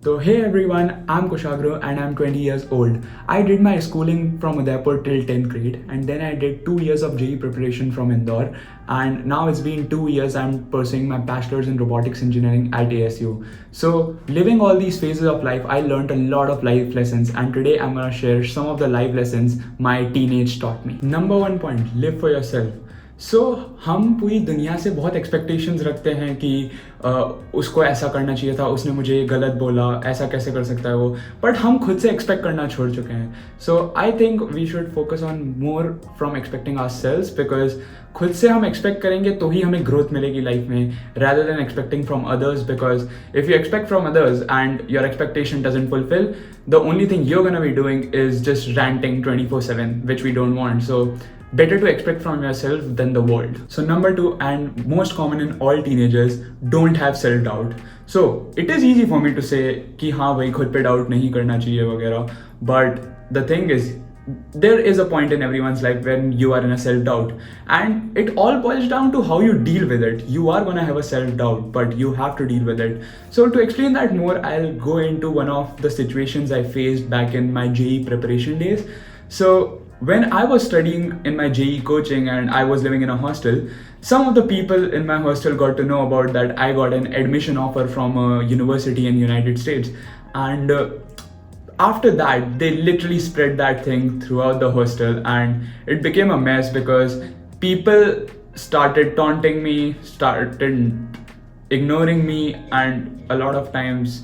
So hey everyone, I'm Kushagro and I'm 20 years old. I did my schooling from Udaipur till 10th grade and then I did 2 years of JEE preparation from Indore, and now it's been 2 years I'm pursuing my bachelor's in robotics engineering at ASU. So living all these phases of life, I learned a lot of life lessons, and today I'm gonna share some of the life lessons my teenage taught me. Number one point, live for yourself. हम पूरी दुनिया से बहुत expectations रखते हैं कि उसको ऐसा करना चाहिए था, उसने मुझे ये गलत बोला, ऐसा कैसे कर सकता है वो, बट हम खुद से एक्सपेक्ट करना छोड़ चुके हैं. So I think we should focus on more from expecting ourselves, because खुद से हम एक्सपेक्ट करेंगे तो ही हमें ग्रोथ मिलेगी लाइफ में, rather than expecting from others. Because if you expect from others and your expectation doesn't fulfill, the only thing you're gonna be doing is just ranting 24/7, which we don't want. So better to expect from yourself than the world. So number two, and most common in all teenagers, don't have self-doubt. So it is easy for me to say कि हाँ भाई खुद पे doubt नहीं करना चाहिए वगैरह, but the thing is, there is a point in everyone's life when you are in a self-doubt, and it all boils down to how you deal with it. You are gonna have a self-doubt, but you have to deal with it. So to explain that more, I'll go into one of the situations I faced back in my JEE preparation days. So when I was studying in my JEE coaching and I was living in a hostel, some of the people in my hostel got to know about that I got an admission offer from a university in United States, and after that they literally spread that thing throughout the hostel, and it became a mess because people started taunting me, started ignoring me, and a lot of times,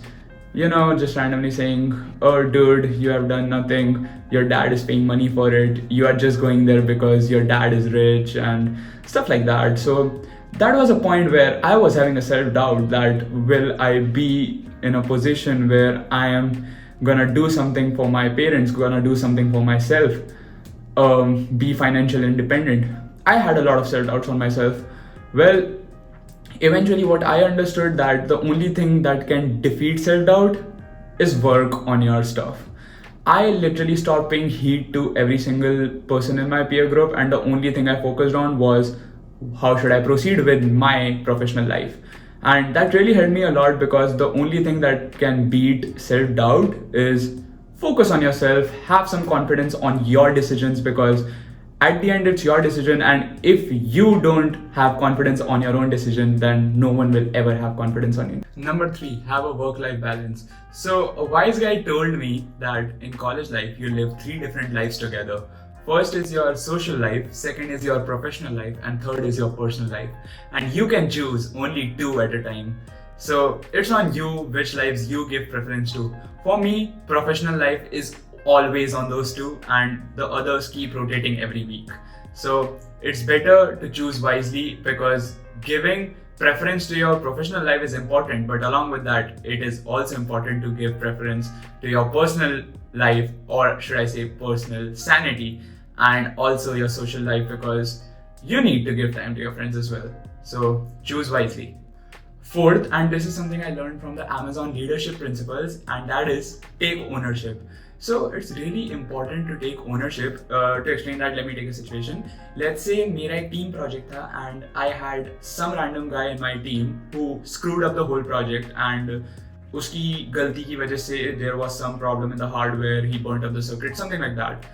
just randomly saying, oh dude, you have done nothing, your dad is paying money for it, you are just going there because your dad is rich, and stuff like that. So that was a point where I was having a self-doubt that will I be in a position where I am gonna do something for my parents, gonna do something for myself, be financially independent. I had a lot of self-doubts on myself. Well, eventually what I understood that the only thing that can defeat self-doubt is work on your stuff. I literally stopped paying heed to every single person in my peer group, and the only thing I focused on was how should I proceed with my professional life. And that really helped me a lot, because the only thing that can beat self-doubt is focus on yourself, have some confidence on your decisions, because at the end it's your decision, and if you don't have confidence on your own decision, then no one will ever have confidence on you. Number three, have a work-life balance. So a wise guy told me that in college life you live 3 different lives together. First is your social life, second is your professional life, and third is your personal life, and you can choose only 2 at a time. So it's on you which lives you give preference to. For me, professional life is always on those 2, and the others keep rotating every week. So it's better to choose wisely, because giving preference to your professional life is important, but along with that, it is also important to give preference to your personal life, or should I say personal sanity, and also your social life, because you need to give time to your friends as well. So choose wisely. Fourth, and this is something I learned from the Amazon leadership principles, and that is take ownership. So it's really important to take ownership. To explain that, let me take a situation. Let's say मेरा एक team project था, and I had some random guy in my team who screwed up the whole project, and उसकी गलती की वजह से there was some problem in the hardware, he burnt up the circuit, something like that.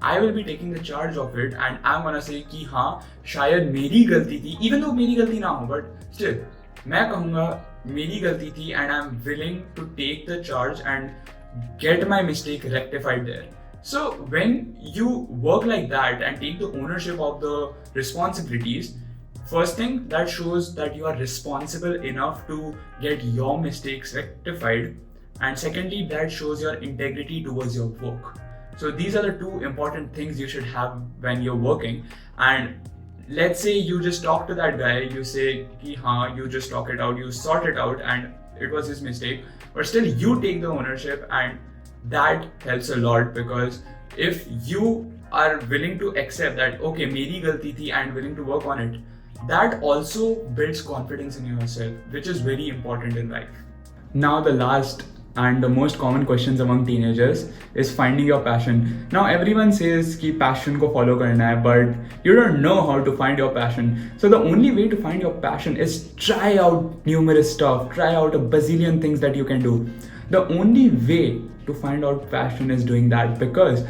I will be taking the charge of it, and I'm gonna say कि हाँ शायद मेरी गलती थी, even though मेरी गलती ना हो, but still मैं कहूँगा मेरी गलती थी, and I'm willing to take the charge and get my mistake rectified there. So when you work like that and take the ownership of the responsibilities, first thing, that shows that you are responsible enough to get your mistakes rectified, and secondly, that shows your integrity towards your work. So these are the 2 important things you should have when you're working. And let's say you just talk to that guy, you say ki haan, you just talk it out, you sort it out, and it was his mistake, but still you take the ownership, and that helps a lot, because if you are willing to accept that okay meri galti thi and willing to work on it, that also builds confidence in yourself, which is very important in life. Now the last and the most common questions among teenagers is finding your passion. Now everyone says कि passion को follow करना है, but you don't know how to find your passion. So the only way to find your passion is try out numerous stuff, try out a bazillion things that you can do. The only way to find out passion is doing that, because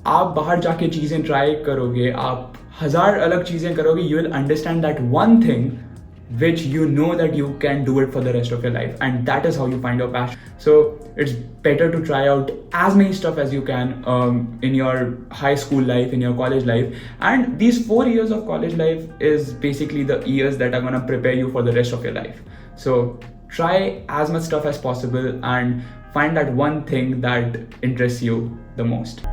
आप बाहर जाके चीज़ें try करोगे, आप हजार अलग चीज़ें करोगे, you will understand that one thing which you know that you can do it for the rest of your life, and that is how you find your passion. So it's better to try out as many stuff as you can in your high school life, in your college life, and these 4 years of college life is basically the years that are going to prepare you for the rest of your life. So try as much stuff as possible and find that one thing that interests you the most.